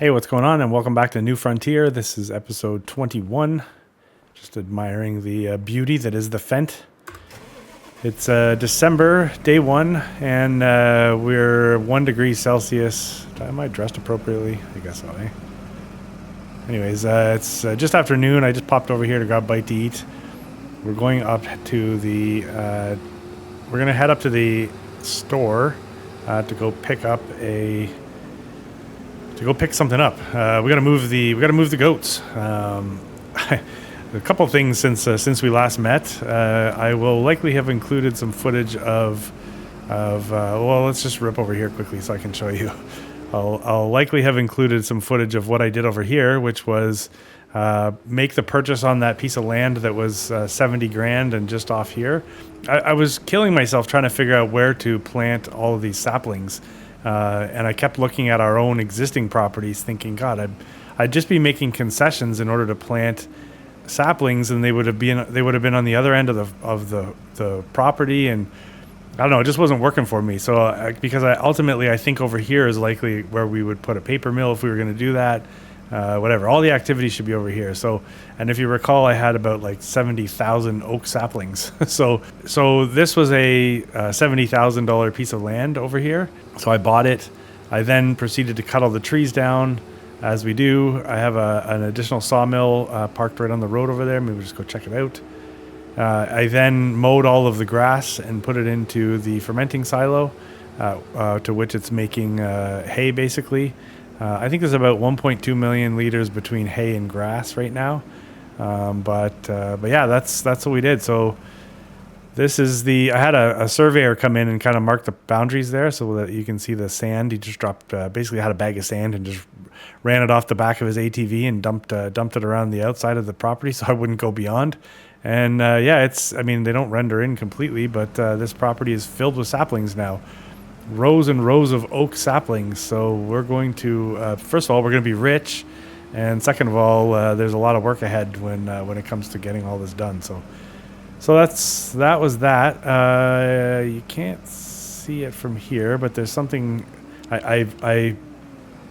Hey, what's going on? And welcome back to New Frontier. This is episode 21. Just admiring the beauty that is the Fent. It's December, day one, and we're 1 degree Celsius. Am I dressed appropriately? I guess so, eh? Anyways, it's just after noon. I just popped over here to grab a bite to eat. We're going up to the... we're going to head up to the store to go pick up pick something up. We gotta move the goats. A couple things since we last met. I will likely have included some footage of well, let's just rip over here quickly so I can show you. I'll likely have included some footage of what I did over here, which was make the purchase on that piece of land that was 70 grand and just off here. I was killing myself trying to figure out where to plant all of these saplings. And I kept looking at our own existing properties thinking, God, I'd just be making concessions in order to plant saplings, and they would have been on the other end of the property, and I don't know, it just wasn't working for me. So because I think over here is likely where we would put a paper mill if we were going to do that. Whatever, all the activities should be over here. So, and if you recall, I had about like 70,000 oak saplings. so this was a $70,000 piece of land over here. So I bought it. I then proceeded to cut all the trees down, as we do. I have an additional sawmill parked right on the road over there. Maybe we'll just go check it out. I then mowed all of the grass and put it into the fermenting silo, to which it's making hay, basically. I think there's about 1.2 million liters between hay and grass right now. But yeah, that's what we did. So this is I had a surveyor come in and kind of mark the boundaries there so that you can see the sand. He just dropped, basically had a bag of sand and just ran it off the back of his ATV and dumped it around the outside of the property so I wouldn't go beyond. And yeah, they don't render in completely, but this property is filled with saplings now. Rows and rows of oak saplings. So we're going to, first of all, we're going to be rich. And second of all, there's a lot of work ahead when it comes to getting all this done. So that was that. You can't see it from here, but there's something I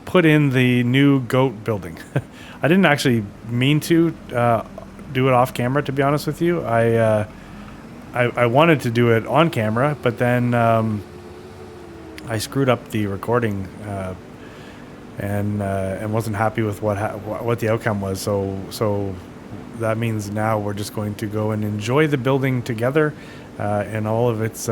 put in the new goat building. I didn't actually mean to do it off camera, to be honest with you. I wanted to do it on camera, but then I screwed up the recording and wasn't happy with what the outcome was. So that means now we're just going to go and enjoy the building together in all of its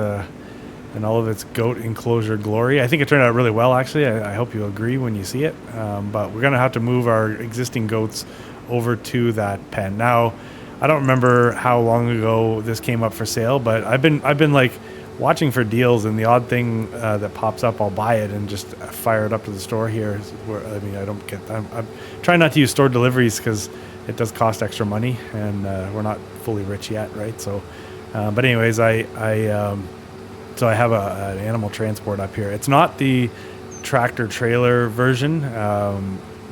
goat enclosure glory. I think it turned out really well, actually. I hope you'll agree when you see it. But we're gonna have to move our existing goats over to that pen. Now, I don't remember how long ago this came up for sale, but I've been like watching for deals, and the odd thing that pops up, I'll buy it and just fire it up to the store here. I'm trying not to use store deliveries because it does cost extra money, and we're not fully rich yet, right? So, but anyways, I have an animal transport up here. It's not the tractor trailer version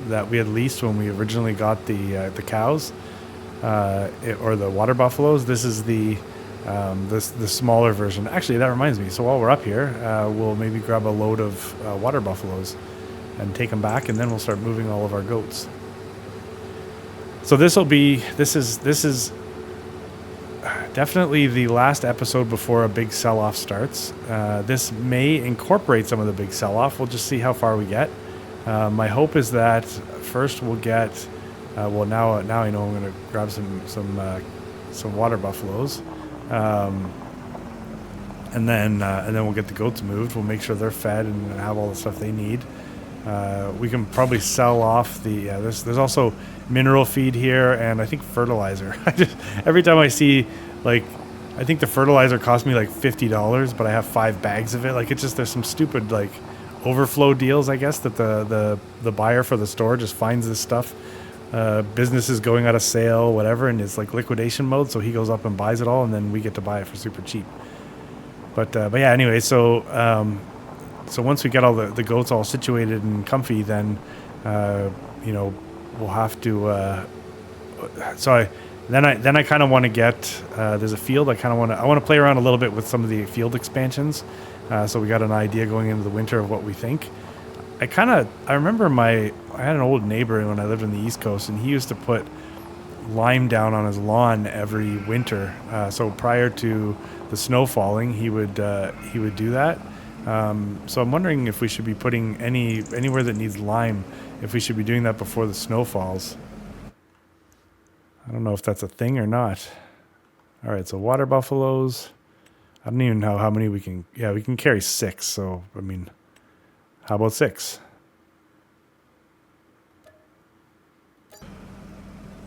that we had leased when we originally got the cows or the water buffaloes. This is the smaller version. Actually, that reminds me. So while we're up here, we'll maybe grab a load of water buffaloes and take them back, and then we'll start moving all of our goats. So this is definitely the last episode before a big sell-off starts. This may incorporate some of the big sell-off. We'll just see how far we get. My hope is that first we'll get. Now I know I'm going to grab some water buffaloes. And then we'll get the goats moved. We'll make sure they're fed and have all the stuff they need. We can probably sell off there's also mineral feed here, and I think fertilizer. Every time I see, like, I think the fertilizer cost me like $50, but I have 5 bags of it. Like, it's just, there's some stupid like overflow deals, I guess, that the buyer for the store just finds this stuff. Business is going out of sale, whatever, and it's like liquidation mode, so he goes up and buys it all, and then we get to buy it for super cheap. But yeah, anyway, so once we get all the goats all situated and comfy, then we'll have to. I kind of want to get. There's a field. I want to play around a little bit with some of the field expansions. So we got an idea going into the winter of what we think. I remember I had an old neighbor when I lived on the East Coast, and he used to put lime down on his lawn every winter. So prior to the snow falling, he would do that. So I'm wondering if we should be putting anywhere that needs lime, if we should be doing that before the snow falls. I don't know if that's a thing or not. All right, so water buffaloes. I don't even know how many we can. Yeah, we can carry 6. So I mean, how about 6?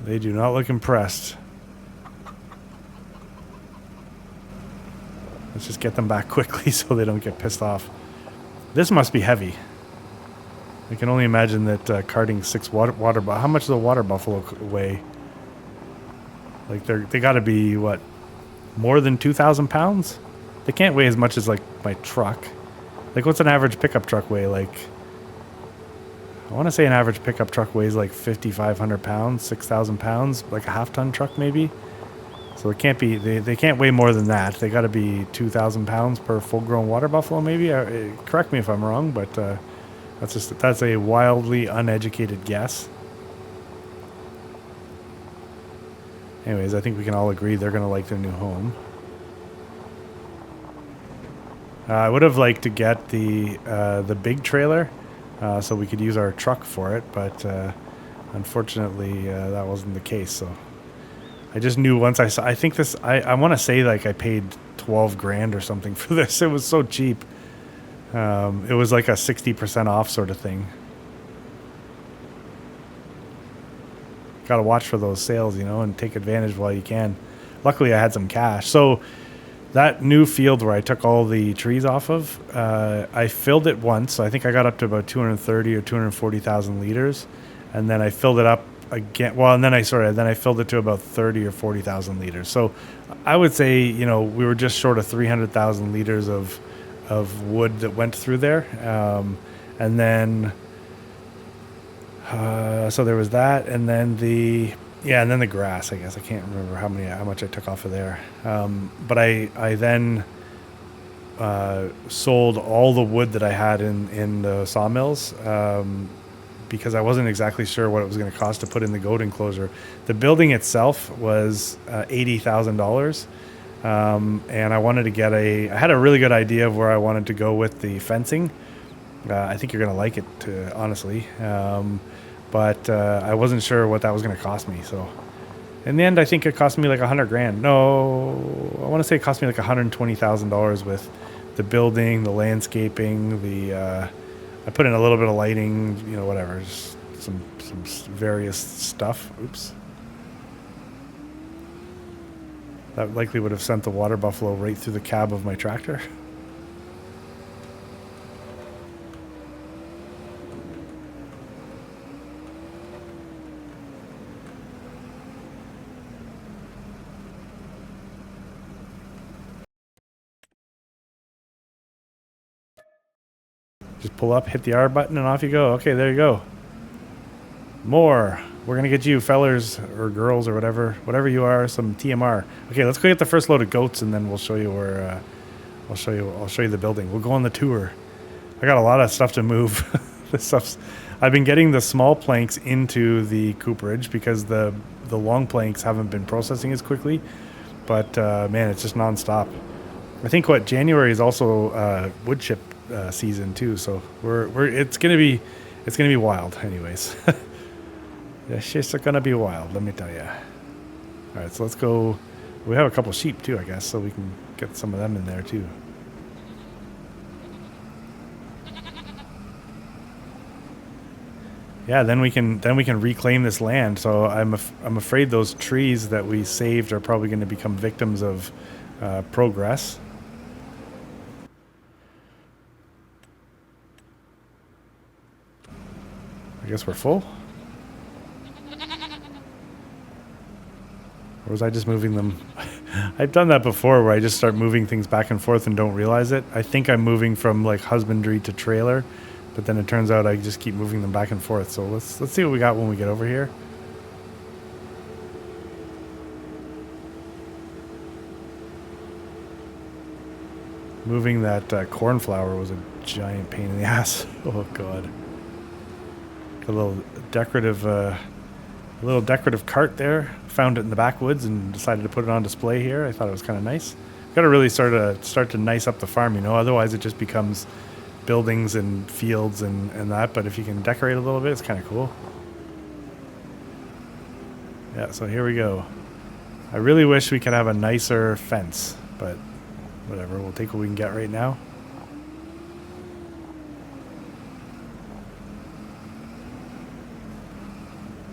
They do not look impressed. Let's just get them back quickly so they don't get pissed off. This must be heavy. I can only imagine that carting 6 water. How much does a water buffalo weigh? Like they got to be what, more than 2,000 pounds? They can't weigh as much as like my truck. Like what's an average pickup truck weigh? Like I want to say an average pickup truck weighs like 5,500 pounds, 6,000 pounds, like a half-ton truck maybe. So it can't be, they can't weigh more than that. They got to be 2,000 pounds per full-grown water buffalo maybe. Correct me if I'm wrong, but that's a wildly uneducated guess. Anyways, I think we can all agree they're going to like their new home. I would have liked to get the big trailer so we could use our truck for it, but unfortunately that wasn't the case. So I just knew once I saw. I think this. I want to say like I paid 12 grand or something for this. It was so cheap. It was like a 60% off sort of thing. Got to watch for those sales, and take advantage while you can. Luckily, I had some cash. So that new field where I took all the trees off of, I filled it once. So I think I got up to about 230 or 240,000 liters, and then I filled it up again. Well, and then I filled it to about 30 or 40,000 liters. So I would say, we were just short of 300,000 liters of wood that went through there, and then. So there was that, and then the grass. I guess I can't remember how much I took off of there. But I then sold all the wood that I had in the sawmills because I wasn't exactly sure what it was going to cost to put in the goat enclosure. The building itself was $80,000, and I wanted to get I had a really good idea of where I wanted to go with the fencing. I think you're going to like it, honestly. But I wasn't sure what that was going to cost me. So in the end, I think it cost me like 100 grand. No, I want to say it cost me like $120,000 with the building, the landscaping, I put in a little bit of lighting, whatever, just some various stuff. Oops. That likely would have sent the water buffalo right through the cab of my tractor. Just pull up, hit the R button, and off you go. Okay, there you go. More. We're gonna get you fellers or girls or whatever you are, some TMR. Okay, let's go get the first load of goats, and then we'll show you where. I'll show you the building. We'll go on the tour. I got a lot of stuff to move. I've been getting the small planks into the cooperage because the long planks haven't been processing as quickly. But man, it's just nonstop. I think January is also wood chip season too, so it's gonna be wild. Anyways, it's just gonna be wild. Let me tell you. All right, so let's go. We have a couple sheep too, I guess, so we can get some of them in there too. Yeah, then we can reclaim this land. So I'm afraid those trees that we saved are probably going to become victims of progress. I guess we're full. Or was I just moving them? I've done that before where I just start moving things back and forth and don't realize it. I think I'm moving from like husbandry to trailer, but then it turns out I just keep moving them back and forth. So let's see what we got when we get over here. moving that cornflower was a giant pain in the ass. Oh god. A little decorative cart there. Found it in the backwoods and decided to put it on display here. I thought it was kind of nice. Got to really start to nice up the farm, you know. Otherwise, it just becomes buildings and fields and that. But if you can decorate a little bit, it's kind of cool. Yeah. So here we go. I really wish we could have a nicer fence, but whatever. We'll take what we can get right now.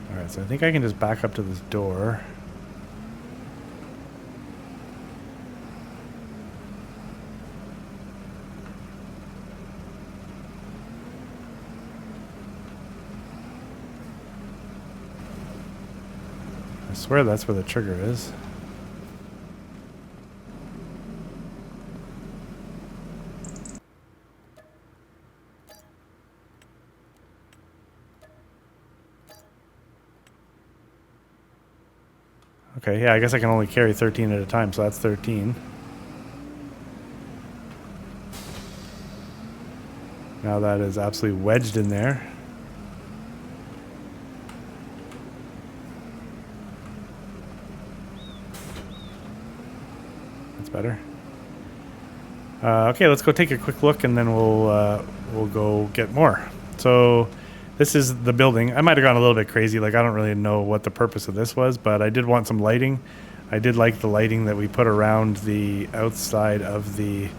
All right. So I think I can just back up to this door. I swear that's where the trigger is. Okay, yeah, I guess I can only carry 13 at a time, so that's 13. Now that is absolutely wedged in there. Better. Okay, let's go take a quick look, and then we'll go get more. So this is the building. I might have gone a little bit crazy. Like, I don't really know what the purpose of this was, but I did want some lighting. I did like the lighting that we put around the outside of the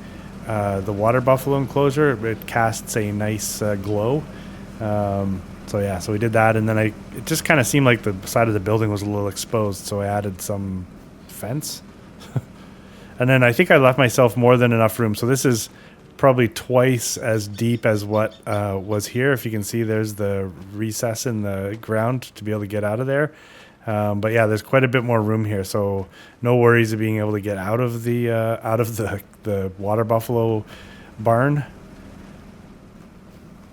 water buffalo enclosure. It casts a nice glow. So yeah, so we did that, and then it just kind of seemed like the side of the building was a little exposed, so I added some fence. And then I think I left myself more than enough room. So this is probably twice as deep as what was here. If you can see, there's the recess in the ground to be able to get out of there. But yeah, there's quite a bit more room here. So no worries of being able to get out of the water buffalo barn.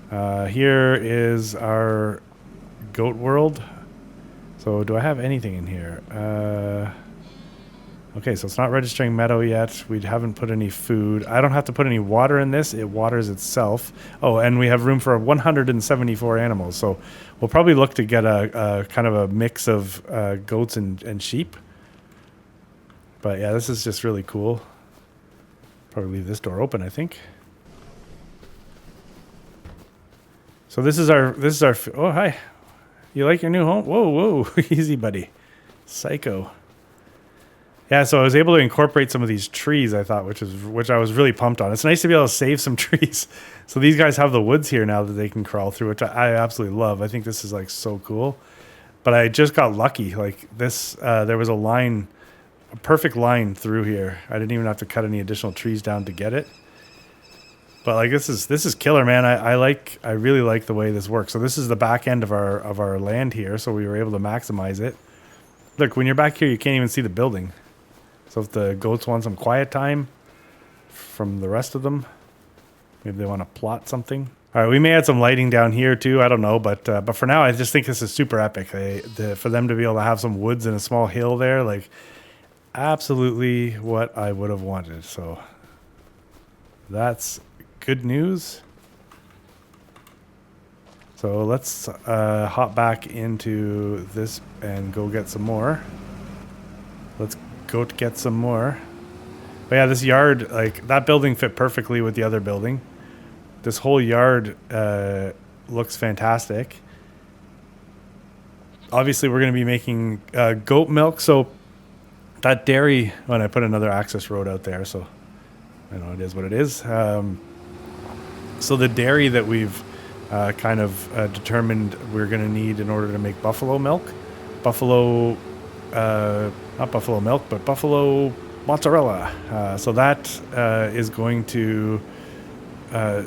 Here is our goat world. So do I have anything in here? Okay, so it's not registering meadow yet. We haven't put any food. I don't have to put any water in this. It waters itself. Oh, and we have room for 174 animals. So we'll probably look to get a kind of a mix of goats and sheep. But yeah, this is just really cool. Probably leave this door open, I think. So this is our oh, hi. You like your new home? Whoa, easy, buddy. Psycho. Yeah, so I was able to incorporate some of these trees, I thought, which I was really pumped on. It's nice to be able to save some trees. So these guys have the woods here now that they can crawl through, which I absolutely love. I think this is like so cool. But I just got lucky. Like this, there was a perfect line through here. I didn't even have to cut any additional trees down to get it. But like this is killer, man. I really like the way this works. So this is the back end of our land here. So we were able to maximize it. Look, when you're back here, you can't even see the building. So if the goats want some quiet time from the rest of them, maybe they want to plot something. All right, we may add some lighting down here too. I don't know, but for now, I just think this is super epic. For them to be able to have some woods and a small hill there, like absolutely what I would have wanted. So that's good news. So let's hop back into this and go get some more. Let's go to get some more. But yeah, this yard, like that building fit perfectly with the other building. This whole yard looks fantastic. Obviously, we're going to be making goat milk. So that dairy, when I put another access road out there, so I know it is what it is. So the dairy that we've kind of determined we're going to need in order to make buffalo milk, not buffalo milk, but buffalo mozzarella. So that is going to.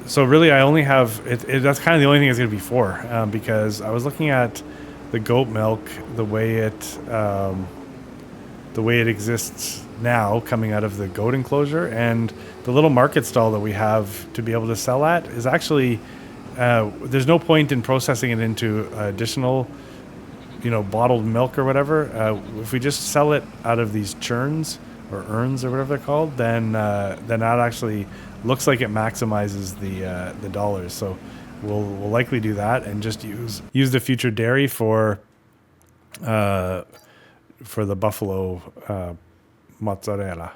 So really, I only have it. That's kind of the only thing it's going to be for, because I was looking at the goat milk, the way it exists now, coming out of the goat enclosure, and the little market stall that we have to be able to sell at is actually. There's no point in processing it into additional, bottled milk or whatever. If we just sell it out of these churns, or urns or whatever they're called, then that actually looks like it maximizes the dollars. So we'll likely do that and just use the future dairy for the buffalo mozzarella.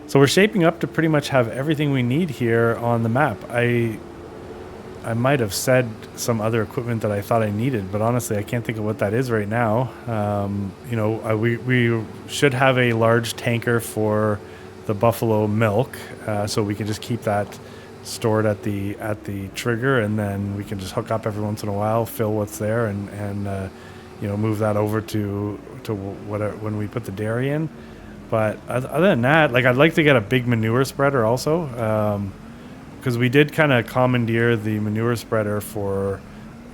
So we're shaping up to pretty much have everything we need here on the map. I might have said some other equipment that I thought I needed, but honestly, I can't think of what that is right now. We should have a large tanker for the buffalo milk, so we can just keep that stored at the trigger, and then we can just hook up every once in a while, fill what's there, and move that over to whatever when we put the dairy in. But other than that, like, I'd like to get a big manure spreader also, because we did kind of commandeer the manure spreader for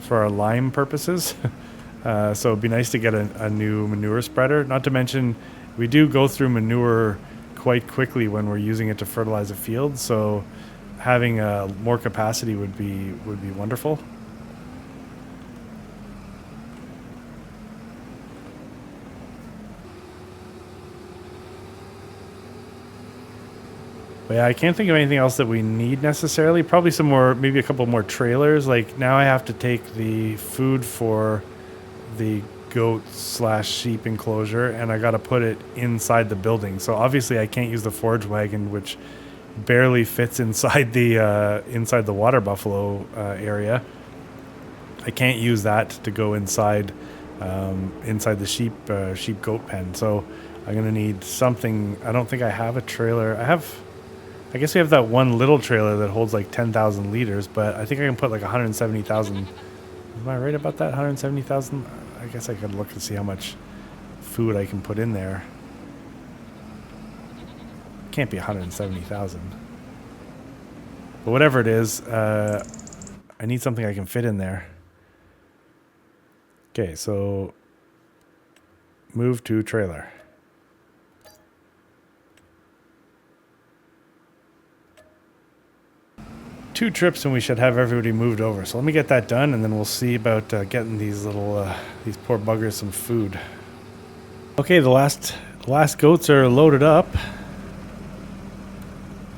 our lime purposes. So it'd be nice to get a new manure spreader. Not to mention, we do go through manure quite quickly when we're using it to fertilize a field. So having more capacity would be wonderful. But yeah, I can't think of anything else that we need necessarily. Probably some more, maybe a couple more trailers. Like, now I have to take the food for the goat/sheep enclosure, and I got to put it inside the building. So obviously I can't use the forage wagon, which barely fits inside the water buffalo area. I can't use that to go inside the sheep goat pen. So I'm gonna need something. I don't think I have a trailer. I guess we have that one little trailer that holds like 10,000 liters, but I think I can put like 170,000. Am I right about that? 170,000? I guess I could look to see how much food I can put in there. Can't be 170,000. But whatever it is, I need something I can fit in there. Okay, so move to trailer. Two trips and we should have everybody moved over. So let me get that done, and then we'll see about getting these poor buggers some food. Okay, the last goats are loaded up.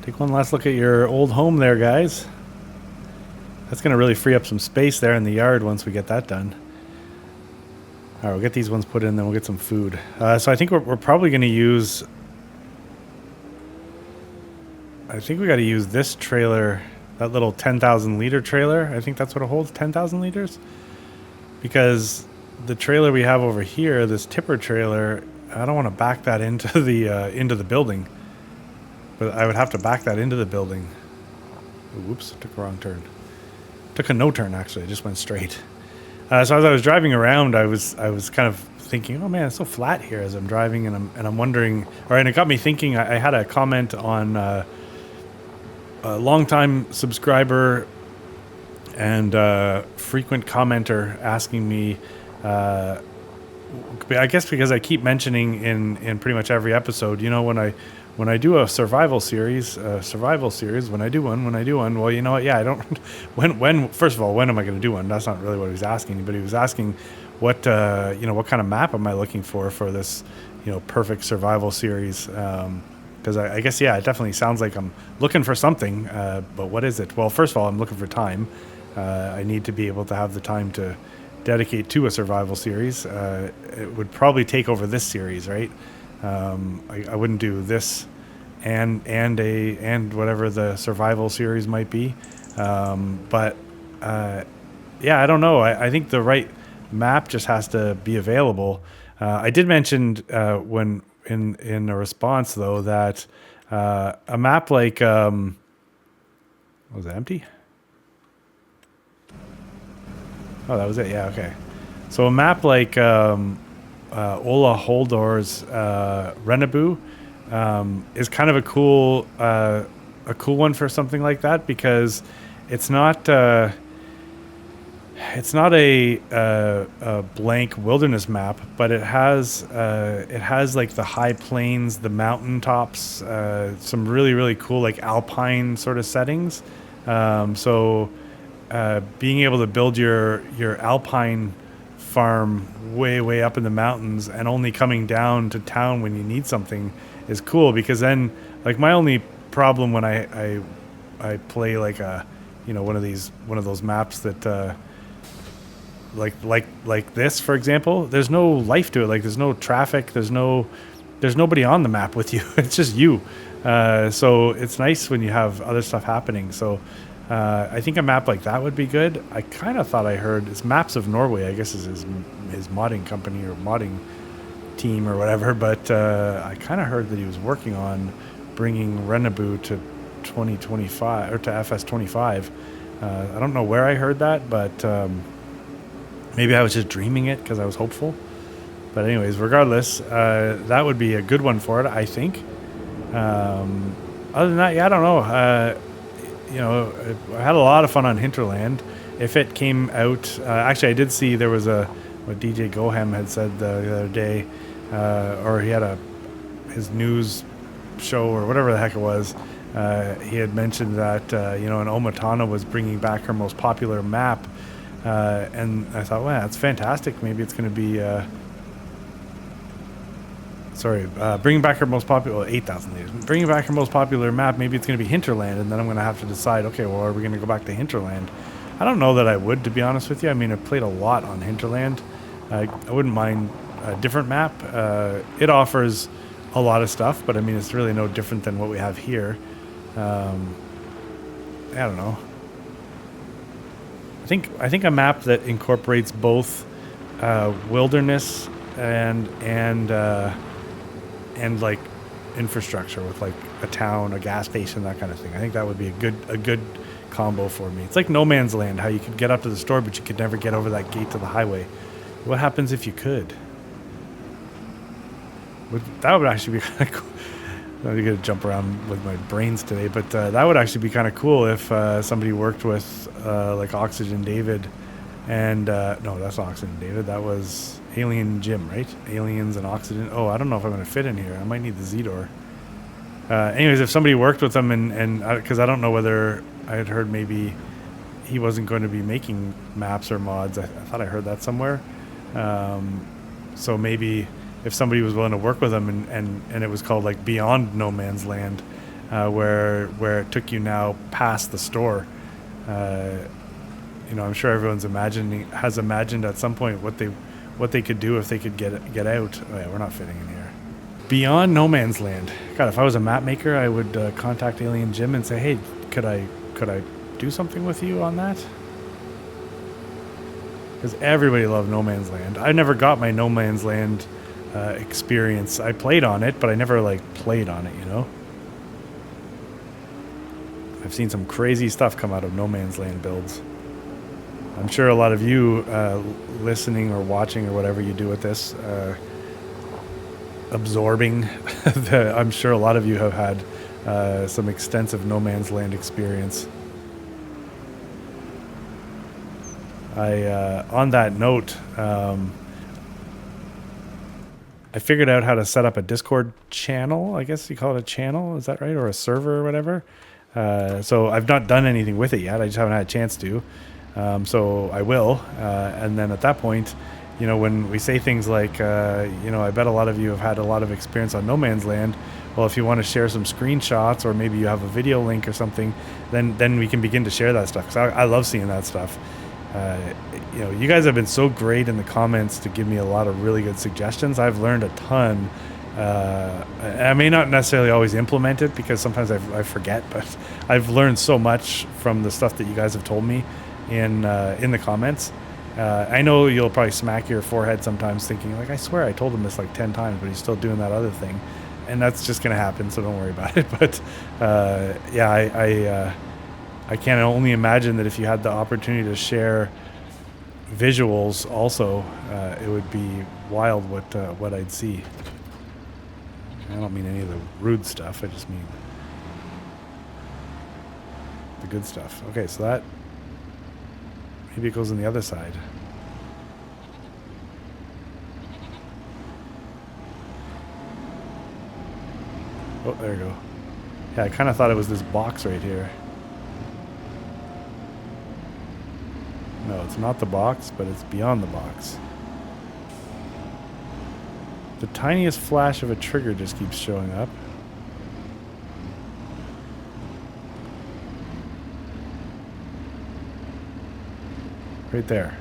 Take one last look at your old home there, guys. That's going to really free up some space there in the yard once we get that done. All right, we'll get these ones put in, then we'll get some food. So I think we're probably going to use... I think we got to use this trailer, that little 10,000 liter trailer. I think that's what it holds, 10,000 liters. Because the trailer we have over here, this tipper trailer, I don't want to back that into the building. But I would have to back that into the building. Whoops, took a wrong turn. Took a no turn, actually. I just went straight. So as I was driving around, I was kind of thinking, oh man, it's so flat here as I'm driving, and I'm wondering, and it got me thinking. I had a comment on a longtime subscriber and frequent commenter asking me, I guess because I keep mentioning in pretty much every episode, when I do a survival series, when I do one, well, you know what? Yeah, I don't. First of all, when am I going to do one? That's not really what he was asking, but he was asking what kind of map am I looking for this, perfect survival series? Because I guess, yeah, it definitely sounds like I'm looking for something, but what is it? Well, first of all, I'm looking for time. I need to be able to have the time to dedicate to a survival series. It would probably take over this series, right? I wouldn't do this and whatever the survival series might be. But yeah, I don't know. I think the right map just has to be available. I did mention when in a response though that a map like was it empty? Oh, that was it. Yeah, okay. So a map like Ola Holdor's Renabu is kind of a cool one for something like that, because it's not a blank wilderness map, but it has like the high plains, the mountain tops, some really, really cool like alpine sort of settings. So being able to build your alpine farm way up in the mountains and only coming down to town when you need something is cool, because then, like, my only problem when I play like a, you know, one of those maps that like this, for example, there's no life to it. Like, there's no traffic, there's nobody on the map with you. It's just you. So it's nice when you have other stuff happening. So I think a map like that would be good. I kind of thought I heard it's Maps of Norway, I guess, is his modding company or modding team or whatever. But I kind of heard that he was working on bringing Renabu to 2025 or to FS25. I don't know where I heard that, but maybe I was just dreaming it because I was hopeful. But anyways, regardless, that would be a good one for it, I think. Other than that, yeah, I don't know. You know, I had a lot of fun on Hinterland. If it came out, actually, I did see there was what DJ Gohem had said the other day, or he had his news show or whatever the heck it was. He had mentioned that you know, and Omatana was bringing back her most popular map, and I thought, well, that's fantastic. Maybe it's going to be. Bringing back her most popular 8,000 leaders. Bringing back her most popular map. Maybe it's going to be Hinterland, and then I'm going to have to decide. Okay, well, are we going to go back to Hinterland? I don't know that I would, to be honest with you. I mean, I've played a lot on Hinterland. I wouldn't mind a different map. It offers a lot of stuff, but I mean, it's really no different than what we have here. I don't know. I think a map that incorporates both wilderness and like infrastructure with like a town, a gas station, that kind of thing. I think that would be a good combo for me. It's like No Man's Land, how you could get up to the store, but you could never get over that gate to the highway. What happens if you could? That would actually be kind of cool. I'm going to jump around with my brains today, but that would actually be kind of cool if somebody worked with like Oxygen David and no, that's not Oxygen David. That was Alien Jim, right? Aliens and Oxygen. Oh, I don't know if I'm going to fit in here. I might need the Z-Door. Anyways, if somebody worked with them and because I don't know whether I had heard maybe he wasn't going to be making maps or mods. I thought I heard that somewhere. So maybe if somebody was willing to work with them and it was called like Beyond No Man's Land, where it took you now past the store. You know, I'm sure everyone's has imagined at some point what they could do if they could get out. Oh yeah, we're not fitting in here. Beyond No Man's Land. God, if I was a map maker, I would contact Alien Jim and say, hey, could I do something with you on that? Because everybody loved No Man's Land. I never got my No Man's Land experience. I played on it, but I never like played on it, you know? I've seen some crazy stuff come out of No Man's Land builds. I'm sure a lot of you listening or watching or whatever you do with this, absorbing, I'm sure a lot of you have had some extensive No Man's Land experience. On that note, I figured out how to set up a Discord channel. I guess you call it a channel. Is that right? Or a server or whatever. So I've not done anything with it yet. I just haven't had a chance to. So I will. And then at that point, you know, when we say things like, you know, I bet a lot of you have had a lot of experience on No Man's Land. Well, if you want to share some screenshots or maybe you have a video link or something, then we can begin to share that stuff. Because I love seeing that stuff. You know, you guys have been so great in the comments to give me a lot of really good suggestions. I've learned a ton. I may not necessarily always implement it because sometimes I forget, but I've learned so much from the stuff that you guys have told me in the comments. I know you'll probably smack your forehead sometimes thinking, like, I swear I told him this like 10 times, but he's still doing that other thing. And that's just going to happen, so don't worry about it. But yeah, I can only imagine that if you had the opportunity to share visuals also, it would be wild what I'd see. I don't mean any of the rude stuff, I just mean the good stuff. Okay, so that, maybe it goes on the other side. Oh, there you go. Yeah, I kind of thought it was this box right here. No, it's not the box, but it's beyond the box. The tiniest flash of a trigger just keeps showing up. Right there.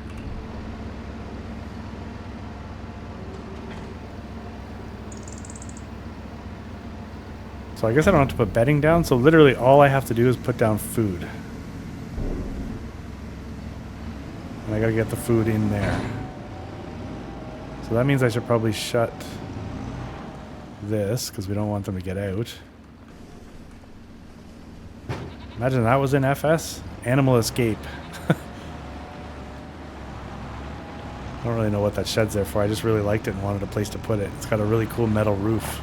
So I guess I don't have to put bedding down. So literally all I have to do is put down food. And I gotta get the food in there. So that means I should probably shut this because we don't want them to get out. Imagine that was in FS. Animal escape. I don't really know what that shed's there for. I just really liked it and wanted a place to put it. It's got a really cool metal roof.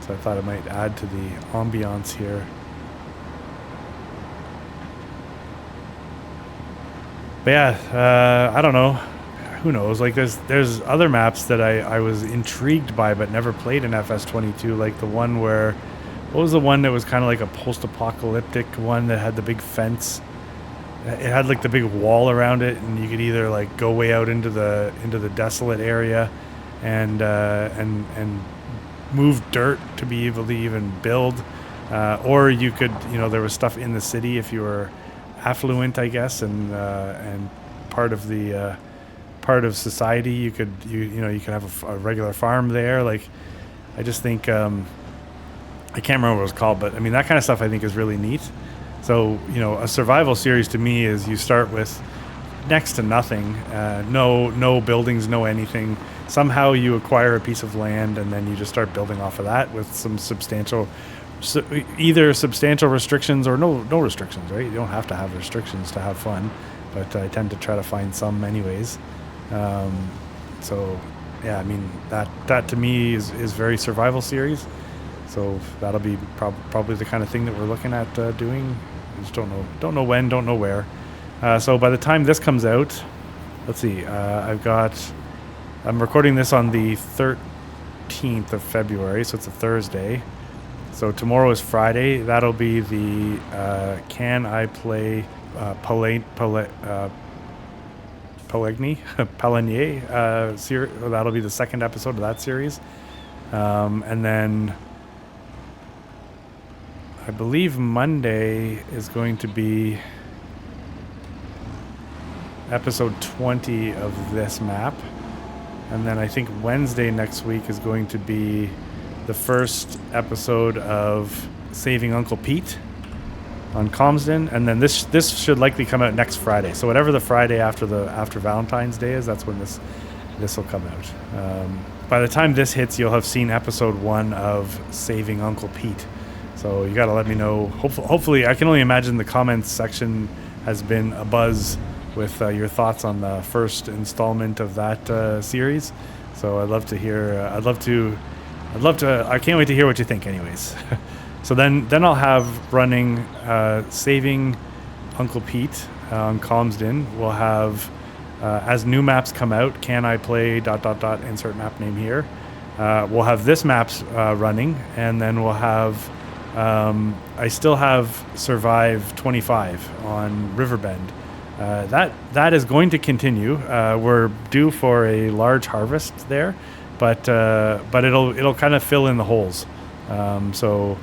So I thought it might add to the ambiance here. But yeah, I don't know. Who knows? Like there's other maps that I was intrigued by but never played in FS22. Like the one where, what was the one that was kind of like a post-apocalyptic one that had the big fence? It had like the big wall around it, and you could either like go way out into the desolate area, and move dirt to be able to even build, or you could, there was stuff in the city if you were affluent, I guess, and part of the part of society. You could you could have a regular farm there. Like, I just think I can't remember what it was called, but I mean that kind of stuff I think is really neat. So, a survival series to me is you start with next to nothing, no buildings, no anything. Somehow you acquire a piece of land and then you just start building off of that with some either substantial restrictions or no restrictions, right? You don't have to have restrictions to have fun, but I tend to try to find some anyways. So, yeah, I mean, that to me is very survival series. So that'll be probably the kind of thing that we're looking at doing. I just don't know when, don't know where. So by the time this comes out, let's see, I'm recording this on the 13th of February, so it's a Thursday. So tomorrow is Friday. That'll be the Can I Play Palanier series. That'll be the second episode of that series. And then I believe Monday is going to be episode 20 of this map. And then I think Wednesday next week is going to be the first episode of Saving Uncle Pete on Comsden. And then this should likely come out next Friday. So whatever the Friday after Valentine's Day is, that's when this will come out. By the time this hits, you'll have seen episode 1 of Saving Uncle Pete. So you got to let me know. Hopefully, I can only imagine the comments section has been abuzz with your thoughts on the first installment of that series. So I'd love to hear. I'd love to. I can't wait to hear what you think. Anyways, so then I'll have running Saving Uncle Pete on Comsden. We'll have as new maps come out. Can I play ... insert map name here. We'll have this maps running, and then we'll have. I still have Survive 25 on Riverbend. That is going to continue. We're due for a large harvest there, but it'll kind of fill in the holes. So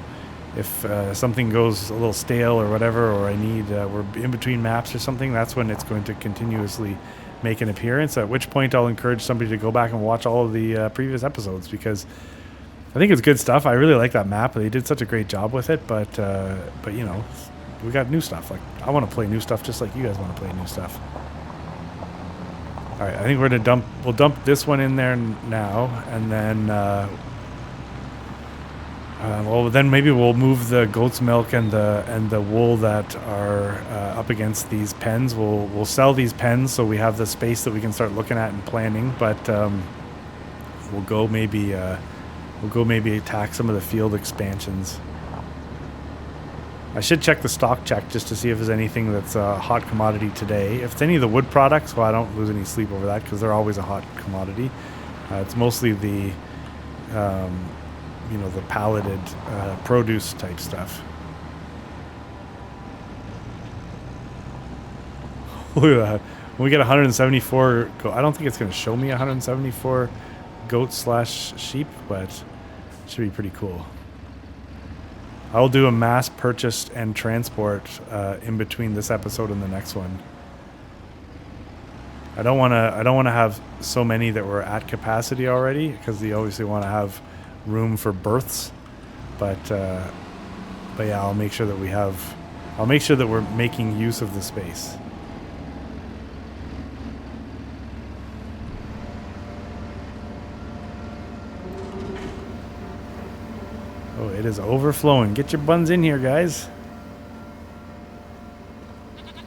if something goes a little stale or whatever, or I need we're in between maps or something, that's when it's going to continuously make an appearance. At which point I'll encourage somebody to go back and watch all of the previous episodes, because I think it's good stuff. I really like that map. They did such a great job with it, but we got new stuff. Like, I want to play new stuff just like you guys want to play new stuff. All right, I think we're gonna we'll dump this one in there now, and then then maybe we'll move the goat's milk and the wool that are up against these pens. We'll sell these pens so we have the space that we can start looking at and planning. But we'll go maybe attack some of the field expansions. I should check the stock check just to see if there's anything that's a hot commodity today. If it's any of the wood products, well, I don't lose any sleep over that because they're always a hot commodity. It's mostly the the palleted produce type stuff. Look at that. When we get 174, I don't think it's going to show me 174 goats slash sheep, but it should be pretty cool. I'll do a mass purchase and transport in between this episode and the next one. I don't want to have so many that we're at capacity already, because you obviously want to have room for births. But yeah, I'll make sure that we're making use of the space. Oh, it is overflowing. Get your buns in here, guys.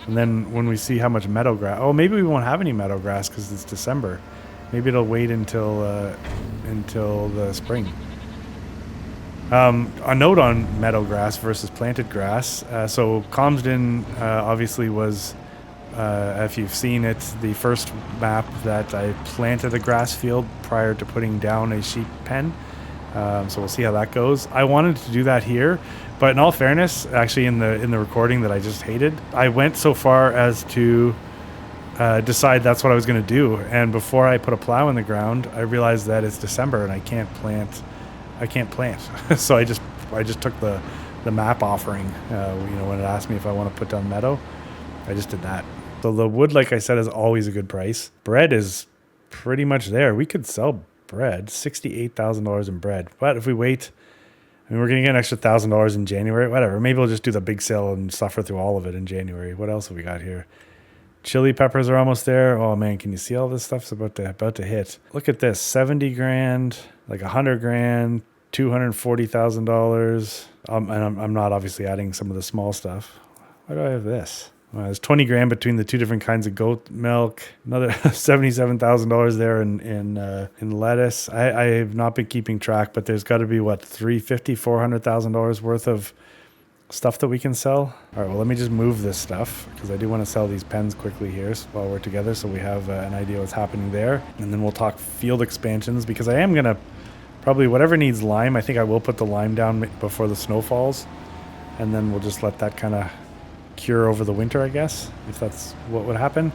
And then when we see how much meadow grass... Oh, maybe we won't have any meadow grass because it's December. Maybe it'll wait until the spring. A note on meadow grass versus planted grass. So Comsden obviously was, if you've seen it, the first map that I planted a grass field prior to putting down a sheep pen. So we'll see how that goes. I wanted to do that here, but in all fairness, actually in the recording that I just hated, I went so far as to decide that's what I was going to do. And before I put a plow in the ground, I realized that it's December and I can't plant. So I just took the map offering, when it asked me if I want to put down meadow. I just did that. So the wood, like I said, is always a good price. Bread is pretty much there. We could sell bread, $68,000 in bread. But if we wait, we're going to get an extra $1,000 in January. Whatever. Maybe we'll just do the big sale and suffer through all of it in January. What else have we got here? Chili peppers are almost there. Oh man, can you see all this stuff's about to hit? Look at this, 70 grand, like 100 grand, $240,000. And I'm not obviously adding some of the small stuff. Why do I have this? There's 20 grand between the two different kinds of goat milk. Another $77,000 there in lettuce. I have not been keeping track, but there's got to be $400,000 worth of stuff that we can sell. All right, well, let me just move this stuff because I do want to sell these pens quickly here while we're together, so we have an idea what's happening there. And then we'll talk field expansions, because I am gonna probably, whatever needs lime, I think I will put the lime down before the snow falls, and then we'll just let that kind of cure over the winter, I guess, if that's what would happen.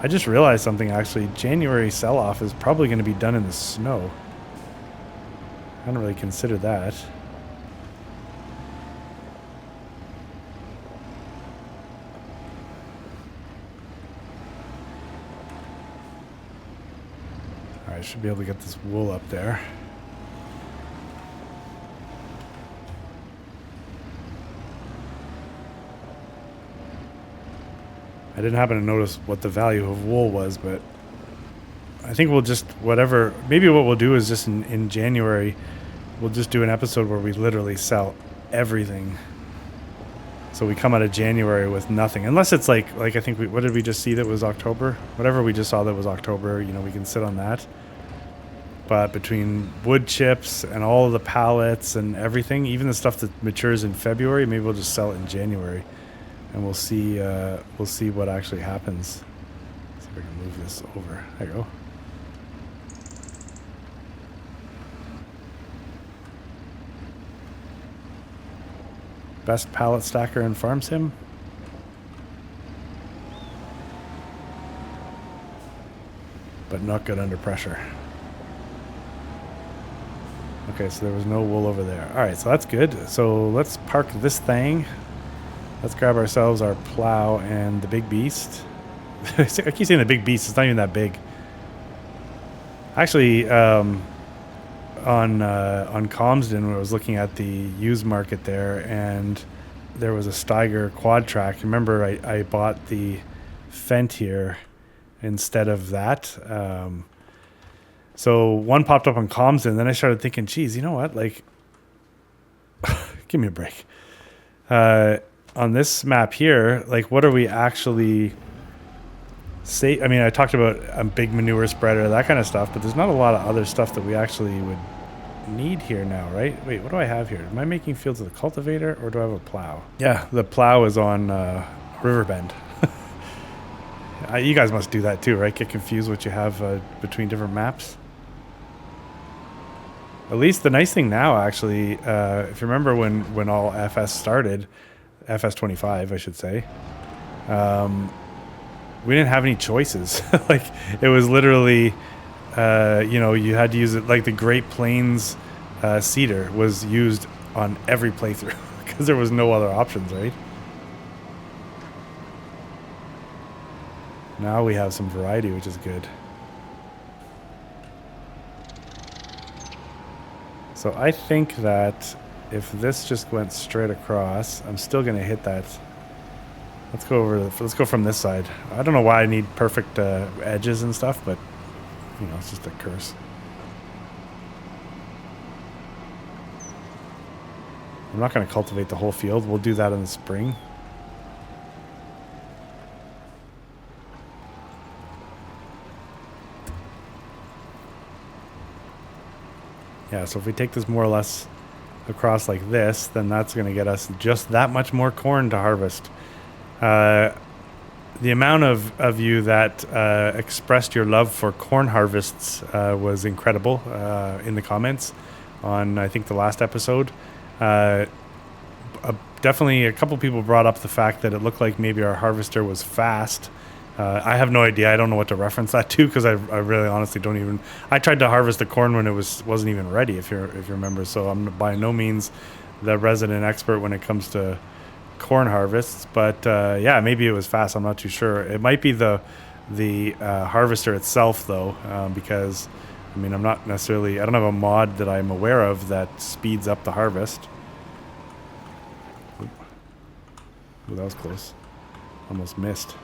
I just realized something, actually. January sell-off is probably going to be done in the snow. I hadn't really considered that. All right, I should be able to get this wool up there. I didn't happen to notice what the value of wool was, but I think we'll just, whatever, maybe what we'll do is just in January, we'll just do an episode where we literally sell everything. So we come out of January with nothing, unless it's like I think what did we just see that was October? Whatever we just saw that was October, we can sit on that. But between wood chips and all of the pallets and everything, even the stuff that matures in February, maybe we'll just sell it in January. And we'll see what actually happens. Let's see if I can move this over. There you go. Best pallet stacker in Farm Sim. But not good under pressure. Okay, so there was no wool over there. All right, so that's good. So let's park this thing. Let's grab ourselves our plow and the big beast. I keep saying the big beast. It's not even that big. Actually, on Comsden, when I was looking at the used market there, and there was a Steiger quad track. Remember, I bought the Fendt here instead of that. So one popped up on Comsden. Then I started thinking, geez, you know what? Like, give me a break. On this map here, like, what are we actually say? I mean, I talked about a big manure spreader, that kind of stuff, but there's not a lot of other stuff that we actually would need here now, right? Wait, what do I have here? Am I making fields with a cultivator, or do I have a plow? Yeah, the plow is on Riverbend. You guys must do that too, right? Get confused what you have between different maps. At least the nice thing now, actually, if you remember when all FS started, FS25, I should say, we didn't have any choices. Like it was literally, you had to use it. Like the Great Plains cedar was used on every playthrough because there was no other options, right? Now we have some variety, which is good. So I think that if this just went straight across, I'm still going to hit that. Let's go from this side. I don't know why I need perfect edges and stuff, but it's just a curse. I'm not going to cultivate the whole field. We'll do that in the spring. Yeah, so if we take this more or less across like this, then that's going to get us just that much more corn to harvest. The amount of you that expressed your love for corn harvests was incredible in the comments on, I think, the last episode. Definitely a couple people brought up the fact that it looked like maybe our harvester was fast. I have no idea. I don't know what to reference that to because I really honestly don't even. I tried to harvest the corn when it wasn't even ready. If you remember, so I'm by no means the resident expert when it comes to corn harvests. But yeah, maybe it was fast. I'm not too sure. It might be the harvester itself though, because I'm not necessarily. I don't have a mod that I'm aware of that speeds up the harvest. Ooh, that was close. Almost missed.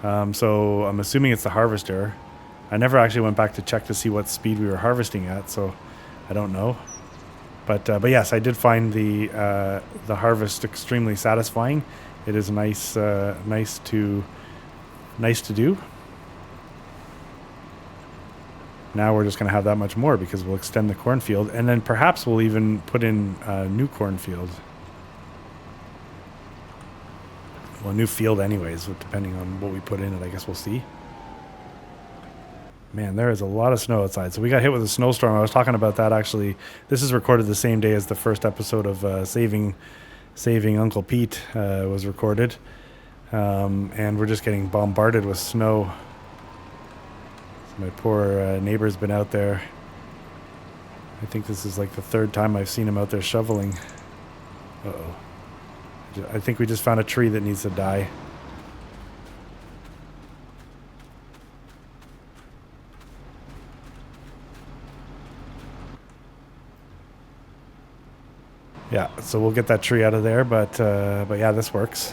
So I'm assuming it's the harvester. I never actually went back to check to see what speed we were harvesting at, so I don't know. But yes, I did find the harvest extremely satisfying. It is nice to do. Now we're just going to have that much more because we'll extend the cornfield, and then perhaps we'll even put in a new cornfield. Well, a new field anyways, depending on what we put in it, I guess we'll see. Man, there is a lot of snow outside. So we got hit with a snowstorm. I was talking about that actually. This is recorded the same day as the first episode of Saving Uncle Pete was recorded. And we're just getting bombarded with snow. So my poor neighbor's been out there. I think this is like the third time I've seen him out there shoveling. Uh-oh. I think we just found a tree that needs to die. Yeah, so we'll get that tree out of there, but yeah, this works.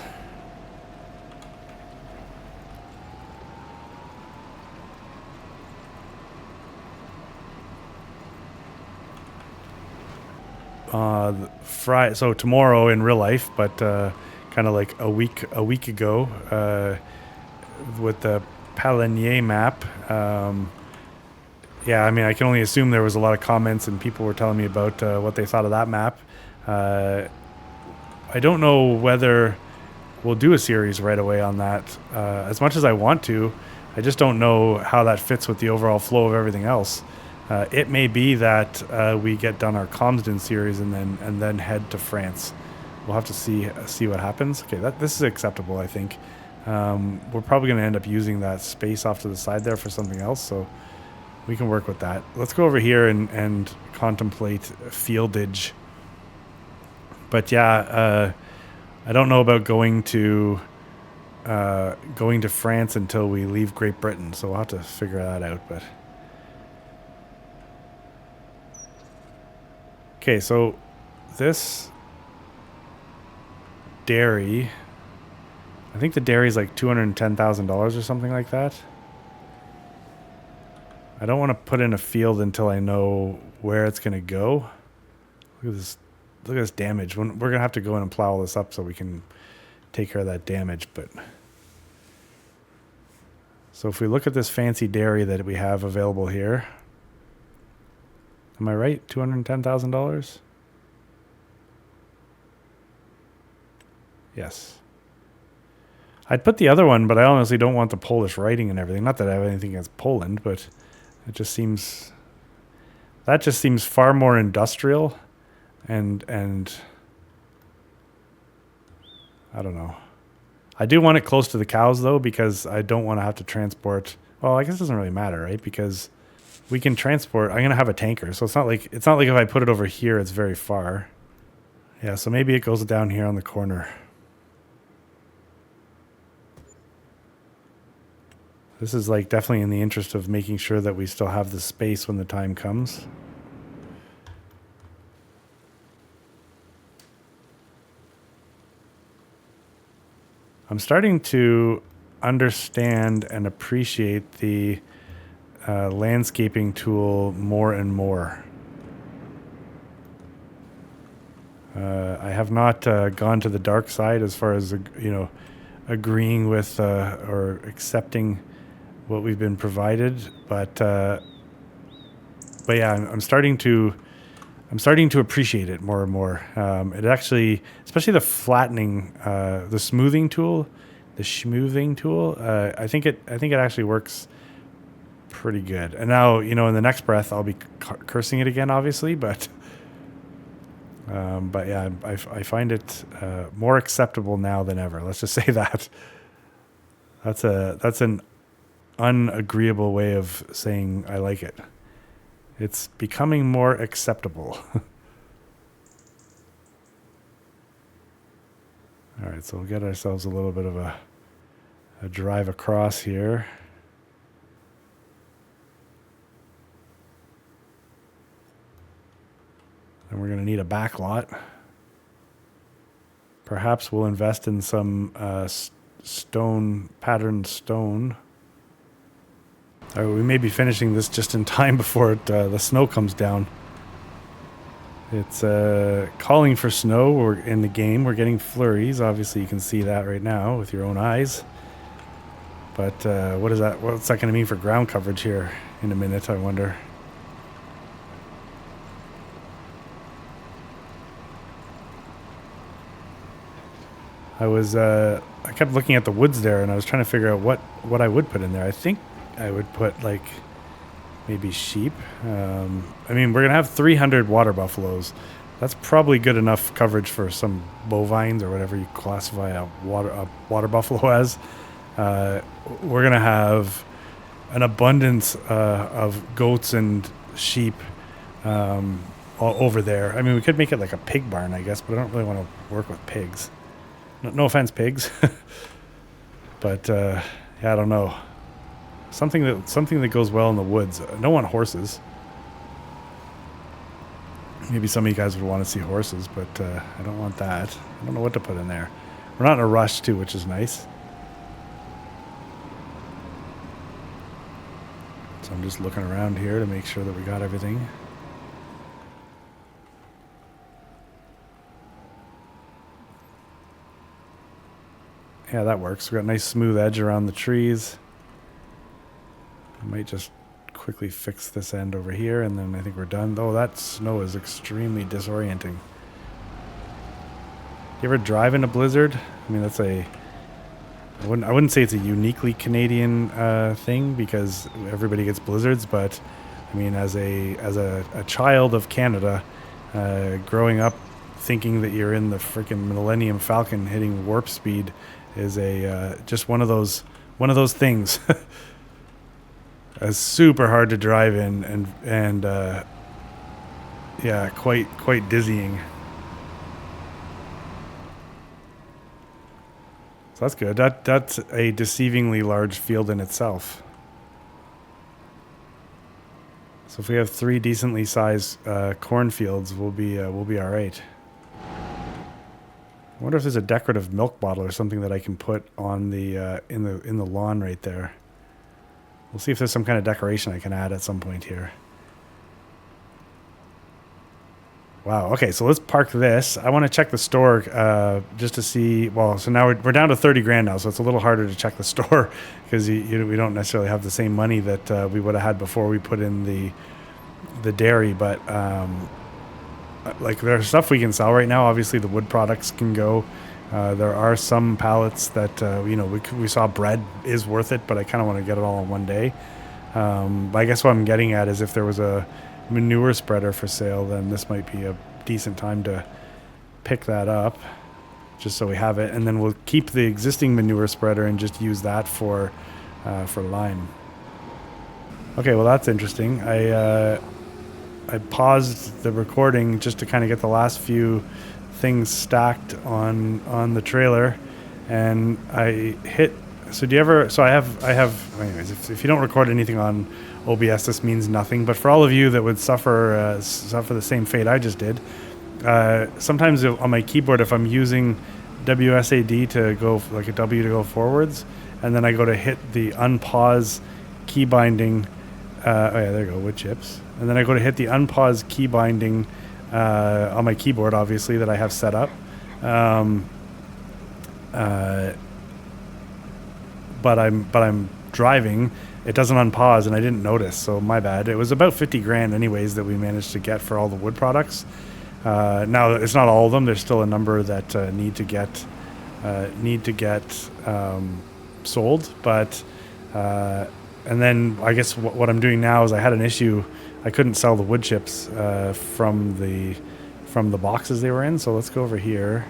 So tomorrow in real life, but kind of like a week ago, with the Palanier map. Yeah, I can only assume there was a lot of comments and people were telling me about what they thought of that map. I don't know whether we'll do a series right away on that. As much as I want to, I just don't know how that fits with the overall flow of everything else. It may be that we get done our Comsden series and then head to France. We'll have to see what happens. Okay, this is acceptable, I think. We're probably going to end up using that space off to the side there for something else, so we can work with that. Let's go over here and contemplate fieldage. But yeah, I don't know about going to France until we leave Great Britain, so we'll have to figure that out. But okay, so this dairy, I think the dairy is like $210,000 or something like that. I don't want to put in a field until I know where it's going to go. Look at this damage. We're going to have to go in and plow all this up so we can take care of that damage. But so if we look at this fancy dairy that we have available here, am I right? $210,000? Yes. I'd put the other one, but I honestly don't want the Polish writing and everything. Not that I have anything against Poland, but that just seems far more industrial and I don't know. I do want it close to the cows though, because I don't want to have to transport. Well, I guess it doesn't really matter, right? Because we can transport. I'm gonna have a tanker, so it's not like if I put it over here, it's very far. Yeah, so maybe it goes down here on the corner. This is like definitely in the interest of making sure that we still have the space when the time comes. I'm starting to understand and appreciate the landscaping tool more and more. I have not gone to the dark side as far as agreeing with or accepting what we've been provided, but yeah, I'm starting to appreciate it more and more. It actually, especially the flattening, the smoothing tool, the schmoothing tool. I think it actually works pretty good. And now, in the next breath, I'll be cursing it again, obviously, but yeah, I find it more acceptable now than ever. Let's just say that. That's an unagreeable way of saying I like it. It's becoming more acceptable. All right, so we'll get ourselves a little bit of a drive across here. And we're going to need a back lot. Perhaps we'll invest in some patterned stone. We may be finishing this just in time before the snow comes down. It's calling for snow. We're in the game. We're getting flurries. Obviously, you can see that right now with your own eyes. But what's that going to mean for ground coverage here in a minute, I wonder. I kept looking at the woods there, and I was trying to figure out what I would put in there. I think I would put like maybe sheep. I mean, we're gonna have 300 water buffaloes. That's probably good enough coverage for some bovines or whatever you classify a water buffalo as. We're gonna have an abundance of goats and sheep all over there. I mean, we could make it like a pig barn, I guess, but I don't really want to work with pigs. No offense, pigs, but yeah, I don't know. Something that goes well in the woods. I don't want horses. Maybe some of you guys would want to see horses, but I don't want that. I don't know what to put in there. We're not in a rush too, which is nice. So I'm just looking around here to make sure that we got everything. Yeah, that works. We got a nice smooth edge around the trees. I might just quickly fix this end over here, and then I think we're done. Oh, that snow is extremely disorienting. You ever drive in a blizzard? I mean, I wouldn't say it's a uniquely Canadian thing, because everybody gets blizzards, but I mean, as a child of Canada, growing up thinking that you're in the freaking Millennium Falcon hitting warp speed is just one of those things. It's super hard to drive in, and yeah, quite dizzying. So that's good. That's a deceivingly large field in itself. So if we have 3 decently sized cornfields, we'll be all right. I wonder if there's a decorative milk bottle or something that I can put on the in the lawn right there. We'll see if there's some kind of decoration I can add at some point here. Wow. Okay, so let's park this. I want to check the store just to see. Well, so now we're down to 30 grand now, so it's a little harder to check the store because we don't necessarily have the same money that we would have had before we put in the dairy. But like, there's stuff we can sell right now. Obviously, the wood products can go. There are some pallets that we saw bread is worth it, but I kind of want to get it all in one day. But I guess what I'm getting at is if there was a manure spreader for sale, then this might be a decent time to pick that up. just so we have it, and then we'll keep the existing manure spreader and just use that for lime. Okay, well that's interesting. I paused the recording just to kind of get the last few things stacked on the trailer, and I hit. So do you ever? So I have. Anyways, if you don't record anything on OBS, this means nothing. But for all of you that would suffer the same fate I just did, sometimes on my keyboard, if I'm using WSAD to go like a W to go forwards, and then I go to hit the unpause key binding. Oh yeah, there you go, wood chips. And then I go to hit the unpause key binding on my keyboard, obviously, that I have set up. But I'm driving. It doesn't unpause, and I didn't notice, so my bad. It was about 50 grand anyways that we managed to get for all the wood products. Now it's not all of them. There's still a number that need to get sold, but and then I guess what I'm doing now is I had an issue. I couldn't sell the wood chips from the boxes they were in. So let's go over here,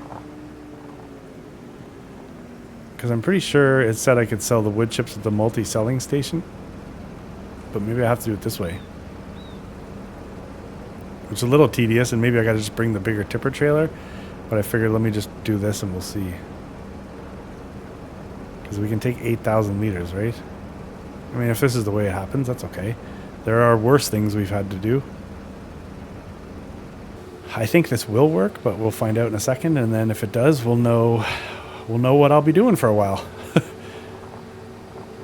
because I'm pretty sure it said I could sell the wood chips at the multi-selling station, but maybe I have to do it this way, which is a little tedious, and maybe I gotta just bring the bigger tipper trailer, but I figured let me just do this and we'll see, because we can take 8,000 liters, right? I mean, if this is the way it happens, that's okay. There are worse things we've had to do. I think this will work, but we'll find out in a second, and then if it does, we'll know what I'll be doing for a while.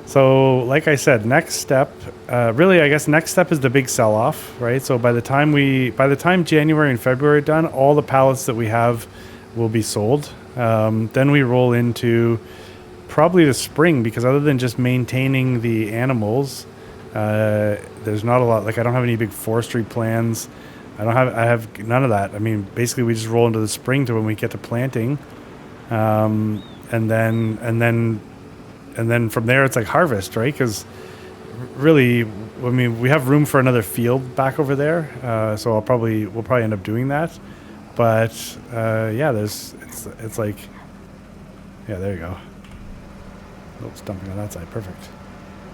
So, like I said, next step, really, I guess next step is the big sell-off, right? So by the time January and February are done, all the pallets that we have will be sold. Then we roll into probably the spring, because other than just maintaining the animals, there's not a lot. Like, I don't have any big forestry plans. I have none of that. I mean, basically we just roll into the spring to when we get to planting, and then from there it's like harvest, right? Because really, I mean, we have room for another field back over there, so we'll probably end up doing that. But yeah, it's like, yeah, there you go. Oh, it's dumping on that side. Perfect.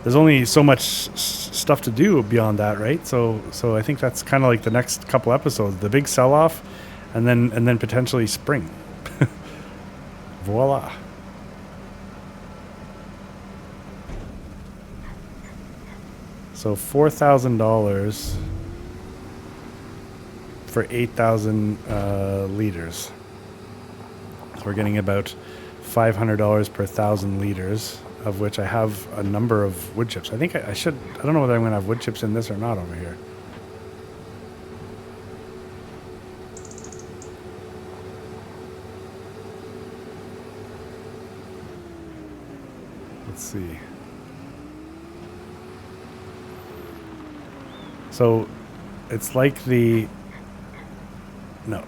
There's only so much stuff to do beyond that, right? So I think that's kind of like the next couple episodes, the big sell-off, and then potentially spring. Voila. So $4,000 for 8,000 liters. So we're getting about $500 per 1,000 liters, of which I have a number of wood chips. I think I should. I don't know whether I'm going to have wood chips in this or not over here. Let's see. So it's like no.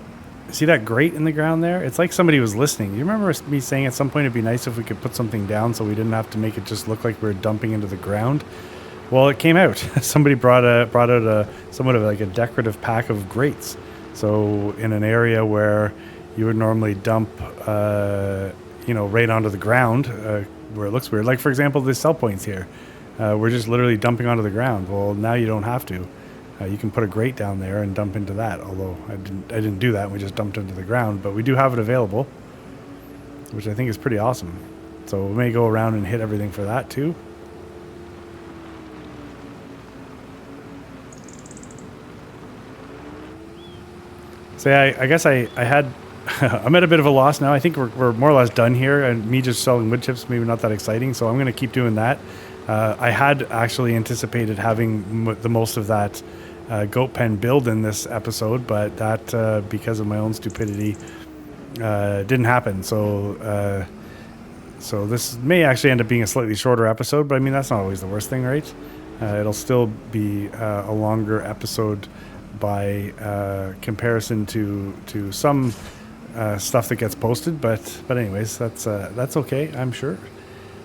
See that grate in the ground there? It's like somebody was listening. You remember me saying at some point it'd be nice if we could put something down so we didn't have to make it just look like we were dumping into the ground? Well, it came out. Somebody brought out somewhat of like a decorative pack of grates. So in an area where you would normally dump, right onto the ground, where it looks weird. Like, for example, the sell points here. We're just literally dumping onto the ground. Well, now you don't have to. You can put a grate down there and dump into that, although I didn't do that. We just dumped into the ground, but we do have it available, which I think is pretty awesome. So we may go around and hit everything for that too. So yeah, I guess I had I'm at a bit of a loss now. I think we're more or less done here, and me just selling wood chips maybe not that exciting, so I'm going to keep doing that. I had actually anticipated having the most of that goat pen build in this episode, but that because of my own stupidity didn't happen. So this may actually end up being a slightly shorter episode, but I mean, that's not always the worst thing, right? It'll still be a longer episode by comparison to some stuff that gets posted, but anyways, that's okay, I'm sure.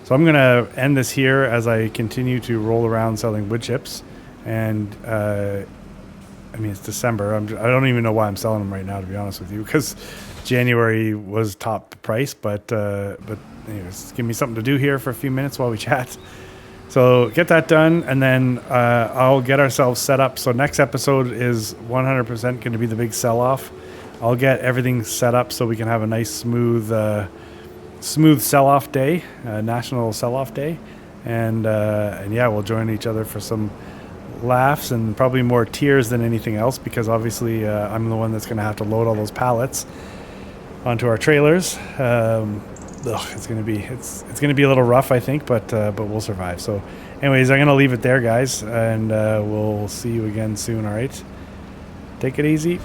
So I'm going to end this here as I continue to roll around selling wood chips, and I mean, it's December. I don't even know why I'm selling them right now, to be honest with you, because January was top price. But anyways, give me something to do here for a few minutes while we chat. So get that done, and then I'll get ourselves set up. So next episode is 100% going to be the big sell-off. I'll get everything set up so we can have a nice smooth sell-off day, national sell-off day, and yeah, we'll join each other for some laughs and probably more tears than anything else, because obviously I'm the one that's going to have to load all those pallets onto our trailers. It's gonna be a little rough, I think, but we'll survive. So anyways, I'm gonna leave it there, guys, and we'll see you again soon. All right, take it easy.